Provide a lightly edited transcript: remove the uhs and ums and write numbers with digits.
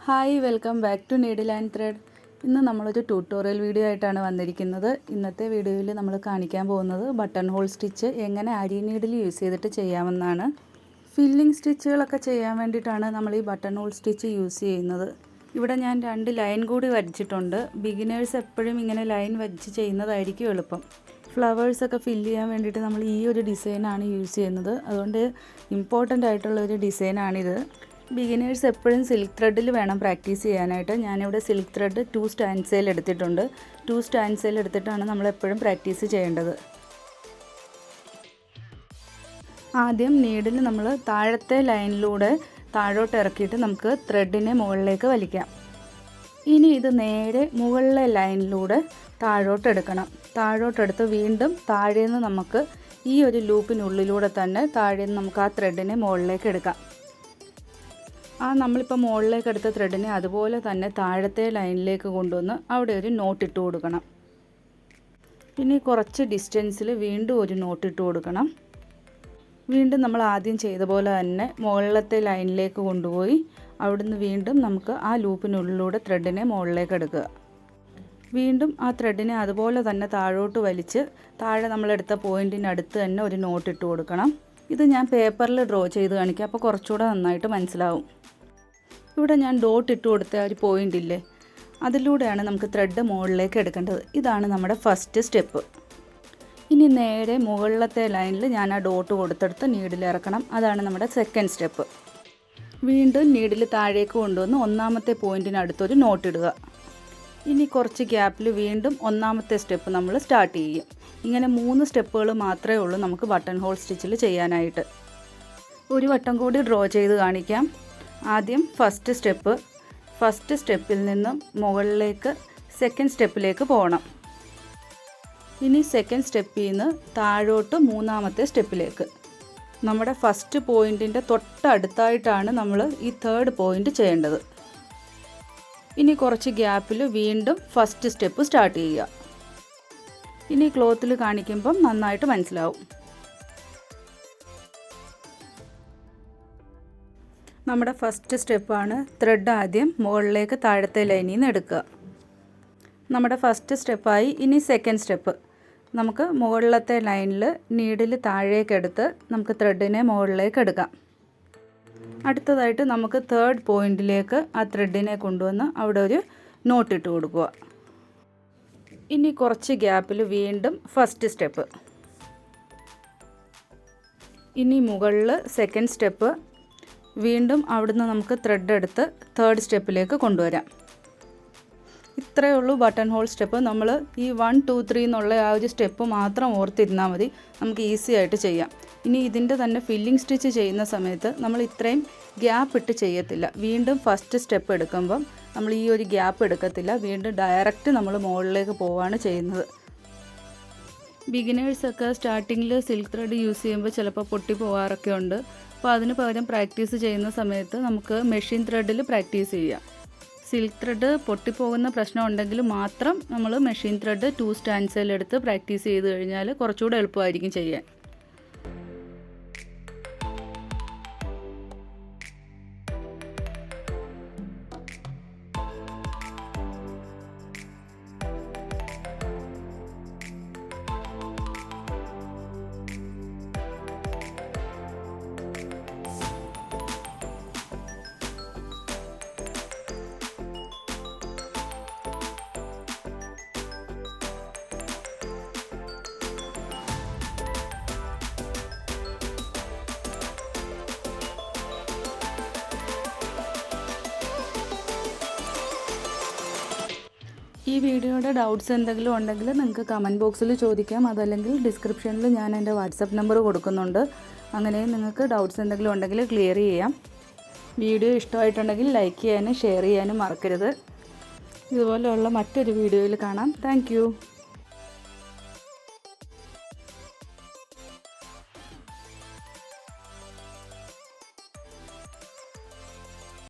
Hi welcome back to needle and thread. ഇന്ന് നമ്മളൊരു tutorial video ആയിട്ടാണ് വന്നിരിക്കുന്നത്. ഇന്നത്തെ വീഡിയോയിൽ നമ്മൾ കാണിക്കാൻ പോകുന്നത് ബട്ടൺ ഹോൾ സ്റ്റിച്ച് എങ്ങനെ ആരി നീഡിൽ യൂസ് ചെയ്തിട്ട് ചെയ്യാമെന്നാണ്. ഫില്ലിംഗ് സ്റ്റിച്ചുകളൊക്കെ ചെയ്യാൻ വേണ്ടിയിട്ടാണ് നമ്മൾ ഈ ബട്ടൺ ഹോൾ സ്റ്റിച്ച് യൂസ് ചെയ്യുന്നത്. ഇവിടെ ഞാൻ 2 ലൈൻ കൂടി വരച്ചിട്ടുണ്ട്. ബിഗിനേഴ്സ് എപ്പോഴും ഇങ്ങനെ ലൈൻ വരച്ച് ചെയ്യുന്നതായിരിക്കും എളുപ്പം. ഫ്ലവേഴ്സൊക്കെ ഫില്ല് ചെയ്യാൻ വേണ്ടിയിട്ട് നമ്മൾ ഈ ഒരു ഡിസൈനാണ് യൂസ് ചെയ്യുന്നത്. അതുകൊണ്ട് ഇമ്പോർട്ടൻ്റ് ആയിട്ടുള്ള ഒരു ഡിസൈനാണിത്. ബിഗിനേഴ്സ് എപ്പോഴും സിൽക്ക് ത്രെഡിൽ വേണം പ്രാക്ടീസ് ചെയ്യാനായിട്ട്. ഞാനിവിടെ സിൽക്ക് ത്രെഡ് 2 സ്റ്റാൻഡ്സയിൽ എടുത്തിട്ടുണ്ട്. 2 സ്റ്റാൻഡ്സയിൽ എടുത്തിട്ടാണ് നമ്മളെപ്പോഴും പ്രാക്ടീസ് ചെയ്യേണ്ടത്. ആദ്യം നീഡിൽ നമ്മൾ താഴത്തെ ലൈനിലൂടെ താഴോട്ട് ഇറക്കിയിട്ട് നമുക്ക് ത്രെഡിനെ മുകളിലേക്ക് വലിക്കാം. ഇനി ഇത് നേരെ മുകളിലെ ലൈനിലൂടെ താഴോട്ടെടുക്കണം. താഴോട്ടെടുത്ത് വീണ്ടും താഴേന്ന് നമുക്ക് ഈ ഒരു ലൂപ്പിനുള്ളിലൂടെ തന്നെ താഴേന്ന് നമുക്ക് ആ ത്രെഡിനെ മുകളിലേക്ക് എടുക്കാം. നമ്മളിപ്പോൾ മുകളിലേക്ക് എടുത്ത ത്രെഡിനെ അതുപോലെ തന്നെ താഴത്തെ ലൈനിലേക്ക് കൊണ്ടുവന്ന് അവിടെ ഒരു നോട്ട് ഇട്ട് കൊടുക്കണം. ഇനി കുറച്ച് ഡിസ്റ്റൻസിൽ വീണ്ടും ഒരു നോട്ട് ഇട്ട് കൊടുക്കണം. വീണ്ടും നമ്മൾ ആദ്യം ചെയ്ത പോലെ തന്നെ മുകളിലത്തെ ലൈനിലേക്ക് കൊണ്ടുപോയി അവിടുന്ന് വീണ്ടും നമുക്ക് ആ ലൂപ്പിനുള്ളിലൂടെ ത്രെഡിനെ മുകളിലേക്ക് എടുക്കുക. വീണ്ടും ആ ത്രെഡിനെ അതുപോലെ തന്നെ താഴോട്ട് വലിച്ച് താഴെ നമ്മളെടുത്ത പോയിൻറ്റിനടുത്ത് തന്നെ ഒരു നോട്ട് ഇട്ട് കൊടുക്കണം. ഇത് ഞാൻ പേപ്പറിൽ ഡ്രോ ചെയ്ത് കാണിക്കാം, അപ്പോൾ കുറച്ചുകൂടെ നന്നായിട്ട് മനസ്സിലാവും. ഇവിടെ ഞാൻ ഡോട്ട് ഇട്ട് കൊടുത്ത ഒരു പോയിൻ്റ് ഇല്ലേ, അതിലൂടെയാണ് നമുക്ക് ത്രെഡ് മുകളിലേക്ക് എടുക്കേണ്ടത്. ഇതാണ് നമ്മുടെ ഫസ്റ്റ് സ്റ്റെപ്പ്. ഇനി നേരെ മുകളിലത്തെ ലൈനിൽ ഞാൻ ആ ഡോട്ട് കൊടുത്തെടുത്ത് നീഡിൽ ഇറക്കണം. അതാണ് നമ്മുടെ സെക്കൻഡ് സ്റ്റെപ്പ്. വീണ്ടും നീഡിൽ താഴേക്ക് കൊണ്ടുവന്ന് ഒന്നാമത്തെ പോയിൻറ്റിനടുത്തൊരു നോട്ട് ഇടുക. ഇനി കുറച്ച് ഗ്യാപ്പിൽ വീണ്ടും ഒന്നാമത്തെ സ്റ്റെപ്പ് നമ്മൾ സ്റ്റാർട്ട് ചെയ്യും. ഇങ്ങനെ 3 സ്റ്റെപ്പുകൾ മാത്രമേ ഉള്ളൂ നമുക്ക് ബട്ടൺ ഹോൾ സ്റ്റിച്ചിൽ ചെയ്യാനായിട്ട്. ഒരു വട്ടം കൂടി ഡ്രോ ചെയ്ത് കാണിക്കാം. ആദ്യം ഫസ്റ്റ് സ്റ്റെപ്പിൽ നിന്നും മുകളിലേക്ക് സെക്കൻഡ് സ്റ്റെപ്പിലേക്ക് പോകണം. ഇനി സെക്കൻഡ് സ്റ്റെപ്പിൽ നിന്ന് താഴോട്ട് മൂന്നാമത്തെ സ്റ്റെപ്പിലേക്ക്. നമ്മുടെ ഫസ്റ്റ് പോയിൻറ്റിൻ്റെ തൊട്ടടുത്തായിട്ടാണ് നമ്മൾ ഈ തേർഡ് പോയിൻ്റ് ചെയ്യേണ്ടത്. ഇനി കുറച്ച് ഗ്യാപ്പിൽ വീണ്ടും ഫസ്റ്റ് സ്റ്റെപ്പ് സ്റ്റാർട്ട് ചെയ്യുക. ഇനി ക്ലോത്തിൽ കാണിക്കുമ്പം നന്നായിട്ട് മനസ്സിലാവും. നമ്മുടെ ഫസ്റ്റ് സ്റ്റെപ്പാണ് ത്രെഡ് ആദ്യം മുകളിലേക്ക് താഴത്തെ ലൈനിൽ നിന്ന് എടുക്കുക. നമ്മുടെ ഫസ്റ്റ് സ്റ്റെപ്പായി. ഇനി സെക്കൻഡ് സ്റ്റെപ്പ്. നമുക്ക് മുകളിലത്തെ ലൈനിൽ നീഡിൽ താഴേക്കെടുത്ത് നമുക്ക് ത്രെഡിനെ മുകളിലേക്ക് എടുക്കാം. അടുത്തതായിട്ട് നമുക്ക് തേർഡ് പോയിൻറ്റിലേക്ക് ആ ത്രെഡിനെ കൊണ്ടുവന്ന് അവിടെ ഒരു നോട്ട് ഇട്ട് കൊടുക്കുക. ഇനി കുറച്ച് ഗ്യാപ്പിൽ വീണ്ടും ഫസ്റ്റ് സ്റ്റെപ്പ്. ഇനി മുകളിൽ സെക്കൻഡ് സ്റ്റെപ്പ്. വീണ്ടും അവിടുന്ന് നമുക്ക് ത്രെഡ് എടുത്ത് തേർഡ് സ്റ്റെപ്പിലേക്ക് കൊണ്ടുവരാം. ഇത്രയേ ഉള്ളൂ ബട്ടൺ ഹോൾ സ്റ്റെപ്പ്. നമ്മൾ ഈ 1 2 3 എന്നുള്ള ആ ഒരു സ്റ്റെപ്പ് മാത്രം ഓർത്തിരുന്നാൽ മതി, നമുക്ക് ഈസി ആയിട്ട് ചെയ്യാം. ഇനി ഇതിൻ്റെ തന്നെ ഫില്ലിംഗ് സ്റ്റിച്ച് ചെയ്യുന്ന സമയത്ത് നമ്മൾ ഇത്രയും ഗ്യാപ്പ് ഇട്ട് ചെയ്യത്തില്ല. വീണ്ടും ഫസ്റ്റ് സ്റ്റെപ്പ് എടുക്കുമ്പം നമ്മൾ ഈ ഒരു ഗ്യാപ്പ് എടുക്കത്തില്ല. വീണ്ടും ഡയറക്റ്റ് നമ്മൾ മുകളിലേക്ക് പോവുകയാണ് ചെയ്യുന്നത്. ബിഗിനേഴ്സൊക്കെ സ്റ്റാർട്ടിങ്ങിൽ സിൽക്ക് ത്രെഡ് യൂസ് ചെയ്യുമ്പോൾ ചിലപ്പോൾ പൊട്ടി പോകാറൊക്കെ ഉണ്ട്. അപ്പോൾ അതിന് പകരം പ്രാക്ടീസ് ചെയ്യുന്ന സമയത്ത് നമുക്ക് മെഷീൻ ത്രെഡിൽ പ്രാക്ടീസ് ചെയ്യാം. സിൽക്ക് ത്രെഡ് പൊട്ടിപ്പോകുന്ന പ്രശ്നം ഉണ്ടെങ്കിൽ മാത്രം നമ്മൾ മെഷീൻ ത്രെഡ് 2 സ്റ്റാൻഡ്സിലെടുത്ത് പ്രാക്ടീസ് ചെയ്ത് കഴിഞ്ഞാൽ കുറച്ചുകൂടെ എളുപ്പമായിരിക്കും ചെയ്യാൻ. ഈ വീഡിയോയുടെ ഡൗട്ട്സ് എന്തെങ്കിലും ഉണ്ടെങ്കിൽ നിങ്ങൾക്ക് കമൻറ്റ് ബോക്സിൽ ചോദിക്കാം. അതല്ലെങ്കിൽ ഡിസ്ക്രിപ്ഷനിൽ ഞാൻ എൻ്റെ വാട്സപ്പ് നമ്പർ കൊടുക്കുന്നുണ്ട്. അങ്ങനെ നിങ്ങൾക്ക് ഡൗട്ട്സ് എന്തെങ്കിലും ഉണ്ടെങ്കിൽ ക്ലിയർ ചെയ്യാം. വീഡിയോ ഇഷ്ടമായിട്ടുണ്ടെങ്കിൽ ലൈക്ക് ചെയ്യാനും ഷെയർ ചെയ്യാനും മറക്കരുത്. ഇതുപോലെയുള്ള മറ്റൊരു വീഡിയോയിൽ കാണാം. താങ്ക്